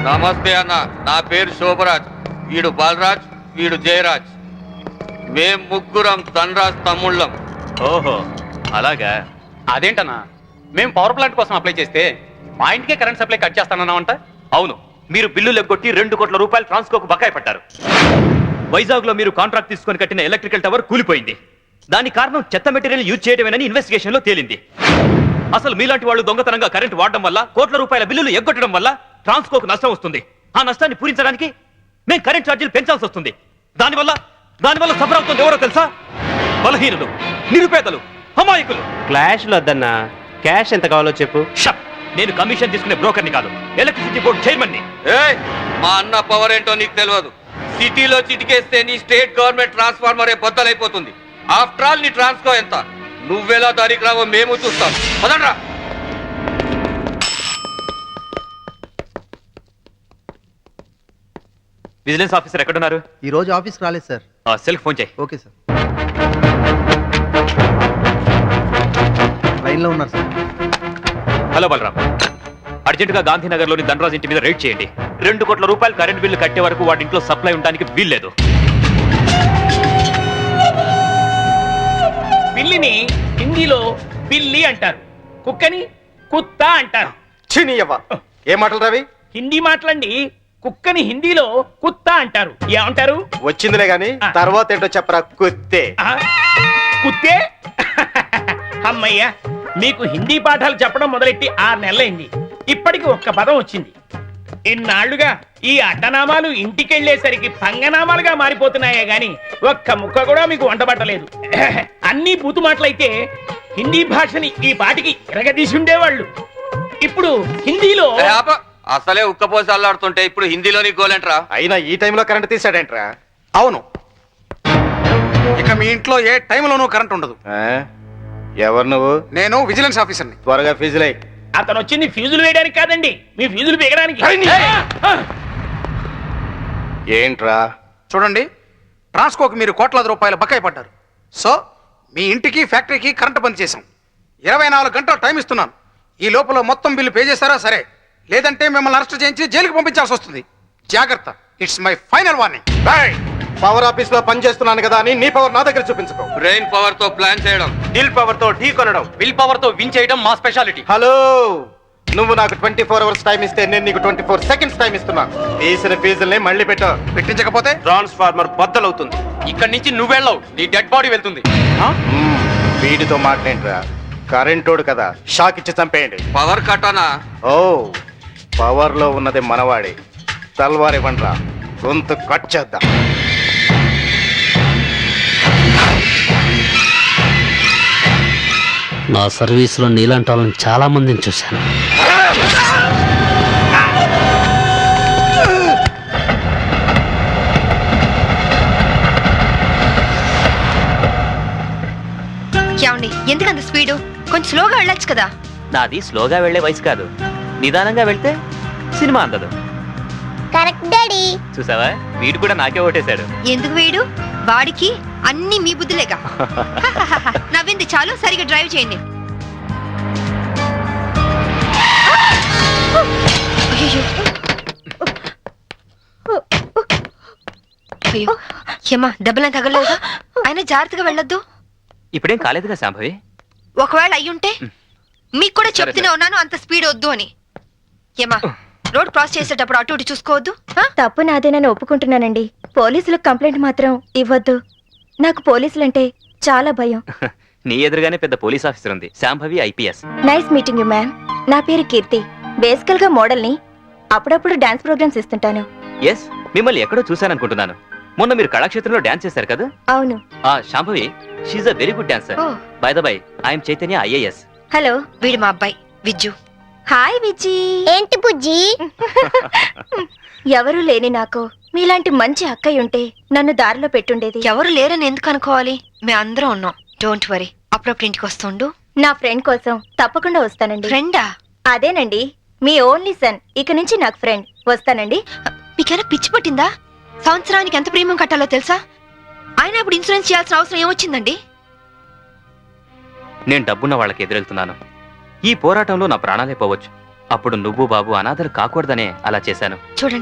నమస్తే అన్న, నా పేరు శోభరాజ్, వీడు బాలరాజ్, వీడు జయరాజ్. మేం ముగ్గురం ధనరాజ్ తమ్ముళ్ళం. ఓహో అలాగా. అదేంటన్నా, మేము పవర్ ప్లాంట్ కోసం అప్లై చేస్తే మా ఇంటికే కరెంట్ సప్లై కట్ చేస్తానన్నామంట. అవును, మీరు బిల్లులు ఎగ్గొట్టి 2 కోట్ల రూపాయలు ట్రాన్స్కోకు బకాయి పట్టారు. వైజాగ్ లో మీరు కాంట్రాక్ట్ తీసుకొని కట్టిన ఎలక్ట్రికల్ టవర్ కూలిపోయింది. దానికి కారణం చెత్త మెటీరియల్ యూజ్ చేయడమేనని ఇన్వెస్టిగేషన్ లో తేలింది. అసలు మీలాంటి వాళ్ళు దొంగతనంగా కరెంట్ వాడడం వల్ల, కోట్ల రూపాయల బిల్లులు ఎగ్గొట్టడం వల్ల ట్రాన్స్కోకు నష్టం వస్తుంది. ఆ నష్టాన్ని పూరించడానికి మేము కరెంట్ ఛార్జీలు పెంచాల్సి వస్తుంది. దానివల్ల సఫర్ అవుతుంది ఎవరో తెలుసా? బలహీనులు, నిరుపేదలు, అమాయకులు. క్లాష్లు వద్దన్నా, క్యాష్ ఎంత కావాలో చెప్పు. షట్! నేను కమిషన్ తీసుకునే బ్రోకర్ని కాదు, ఎలక్ట్రిసిటీ బోర్డు చైర్మన్ని. ఏయ్, మా అన్న పవర్ ఏంటో నీకు తెలియదు. సిటీలో చిటికేస్తే నీ స్టేట్ గవర్నమెంట్ ట్రాన్స్ఫార్మరే బద్దలైపోతుంది. ఆఫ్టర్ ఆల్ నీ ట్రాన్స్కో ఎంత? నువ్వెలా దానికి రావో మేము చూస్తాం. పదండ్రా. విజిలెన్స్ ఆఫీసర్ ఎక్కడున్నారు? ఈ రోజు ఆఫీస్కి రాలేదు సార్. సెల్కి ఫోన్ చేయి. Okay sir. లైన్లో ఉన్నారు సార్. హలో బలరామ్, అర్జెంటుగా గాంధీనగర్లోని ధనరాజ్ ఇంటి మీద రైడ్ చేయండి. 2 కోట్ల రూపాయలు కరెంట్ బిల్లు కట్టే వరకు వాడి ఇంట్లో సప్లై ఉండడానికి వీల్లేదు. పిల్లిని హిందీలో పిల్లి అంటారు, కుక్కని కుత్త అంటారు. ఏ మాటలు రవి? హిందీ మాటలండి. కుక్కని హిందీలో కుత్త అంటారు. ఏమంటారు? వచ్చిందిలే గాని తర్వాత ఏంటో చెప్పరా. కుత్తే. కుత్తే? అమ్మయ్యా, మీకు హిందీ పాఠాలు చెప్పడం మొదలెట్టి 6 నెలలైంది. ఇప్పటికి ఒక్క పదం వచ్చింది. ఇన్నాళ్లుగా ఈ అడ్డనామాలు ఇంటికెళ్లేసరికి పంగనామాలుగా మారిపోతున్నాయే గాని ఒక్క ముక్క కూడా మీకు వంటబట్టలేదు. అన్ని బూతు మాటలైతే హిందీ భాషని ఈ పాటికి ఇరగదీసి ఉండేవాళ్ళు. ఇప్పుడు హిందీలో అసలే ఉక్కపోసి అల్లాడుతుంటే ఇప్పుడు హిందీలోని గోలేంట్రా? అయినా ఈ టైంలో కరెంట్ తీసాడేంట్రా? అవును, ఇక మీ ఇంట్లో ఏ టైంలోనూ కరెంట్ ఉండదు. ఎవరు నువ్వు? నేను విజిలెన్స్ ఆఫీసర్ని. త్వరగా ఫీజులై. అతను వచ్చింది ఫీజులు వేయడానికి కాదండి, మీ ఫీజులు పీకడానికి. ఏంట్రా? చూడండి, ట్రాన్స్కోకి మీరు కోట్లాది రూపాయలు బకాయి పడ్డారు. సో మీ ఇంటికి ఫ్యాక్టరీకి కరెంట్ బంద్ చేశాం. 24 గంటలు టైం ఇస్తున్నాను. ఈ లోపల మొత్తం బిల్లు పే చేస్తారా సరే, లేదంటే మిమ్మల్ని అరెస్ట్ చేయించి జైలుకి పంపించాల్సి వస్తుంది. జాగ్రత్త, it's my final warning. Power office లో పని చేస్తున్నాను కదా అని నీ పవర్ నా దగ్గర చూపించుకో. బ్రెయిన్ పవర్ తో ప్లాన్ చేయడం, దిల్ పవర్ తో ఢీ కొనడం, విల్ పవర్ తో విన్ చేయడం మా స్పెషాలిటీ. హలో, నువ్వు నాకు 24 అవర్స్ టైం ఇస్తే నేను నీకు 24 సెకండ్స్ టైం ఇస్తున్నా. తీసిన ఫీజుల్ని మళ్ళీ పెట్టించకపోతే ట్రాన్స్ఫార్మర్ బద్దలవుతుంది. ఇక్కడి నుంచి నువ్వెళ్ళవు, నీ డెడ్ బాడీ వెళ్తుంది. వీడితో మాట్లాడరా, కరెంటోడు కదా, షాక్ ఇచ్చి చంపేయండి. పవర్ కటానా? ఓ, పవర్ లో ఉన్నది మనవాడే. తల్వార్ ఇవ్వండిరా, గొంతు కట్ చేద్దాం. నా సర్వీసులో నీలాంటి వాళ్ళని చాలా మందిని చూశాను. ఏమండి, ఎందుకంత స్పీడు? కొంచెం స్లోగా వెళ్ళొచ్చు కదా. నాది స్లోగా వెళ్లే వయసు కాదు, నిదానంగా వెళ్తే సినిమా అందదు. Correct daddy. చూసావా, వీడు కూడా నాకే ఓటేశాడు. ఎందుకు వీడు? వాడికి అన్ని మీ బుద్ధులేగా. నవ్వింది చాలు, సరిగా డ్రైవ్ చేయండి. అయ్యో, ఏమా దెబ్బలేం తగలేదా? అయినా జాగ్రత్తగా వెళ్ళొద్దు. ఇప్పుడేం కాలేదుగా శాంభవి. ఒకవేళ అయ్యుంటే మీకు కూడా చెప్తూనే ఉన్నాను అంత స్పీడ్ వద్దు అని. ఏమా, రోడ్ క్రాస్ చేసేటప్పుడు అటు ఇటు చూసుకోవద్దు. తప్పు నాదేనని ఒప్పుకుంటున్నానండి. పోలీసులకు కంప్లైంట్ మాత్రం ఇవ్వద్దు. నాకు పోలీసులంటే చాలా భయం. నీ ఎదురుగానే పెద్ద పోలీస్ ఆఫీసర్ ఉంది, Shambhavi IPS. Nice meeting you ma'am. నా పేరు కీర్తి. బేసికల్ గా మోడల్ని. అప్పుడప్పుడు డాన్స్ ప్రోగ్రామ్స్ ఇస్తుంటాను. ఎస్, మిమ్మల్ని ఎక్కడో చూశాననుకుంటున్నాను. మొన్న మీరు కళాక్షేత్రంలో డాన్స్ చేశారు కదా? అవును. Shambhavi, she a very good dancer. By the by, I'm Chaitanya IAS. Hello, వీడు మా అబ్బాయి విజ్జు. హాయ్ విజ్జి. ఏంటి బుజ్జి? ఎవరూ లేని నాకు మీలాంటి మంచి అక్కయ్య ఉంటే నన్ను దారిలో పెట్టుండేది. ఎవరు లేరని ఎందుకు అనుకోవాలి? మేము అందరం ఉన్నాం. డోంట్ వరీ, అప్పుడప్పుడు ఇంటికి వస్తుండు. నా ఫ్రెండ్ కోసం తప్పకుండా వస్తానండి. ఫ్రెండా? అదేనండి, మీ ఓన్లీ సన్. ఇక నుంచి నాకు ఫ్రెండ్. వస్తానండి. మీకేనా పిచ్చి పట్టిందా? సంవత్సరానికి ఎంత ప్రీమియం కట్టాలో తెలుసా? ఆయన ఇప్పుడు ఇన్సూరెన్స్ చేయాల్సిన అవసరం ఏమొచ్చిందండి? నేను డబ్బున్న వాళ్ళకి ఎదురెళ్తున్నాను. ఈ పోరాటంలో నా ప్రాణాలే పోవచ్చు, అప్పుడు నువ్వు బాబు అనాథలు కాకూడదనే అలా చేశాను. చూడండి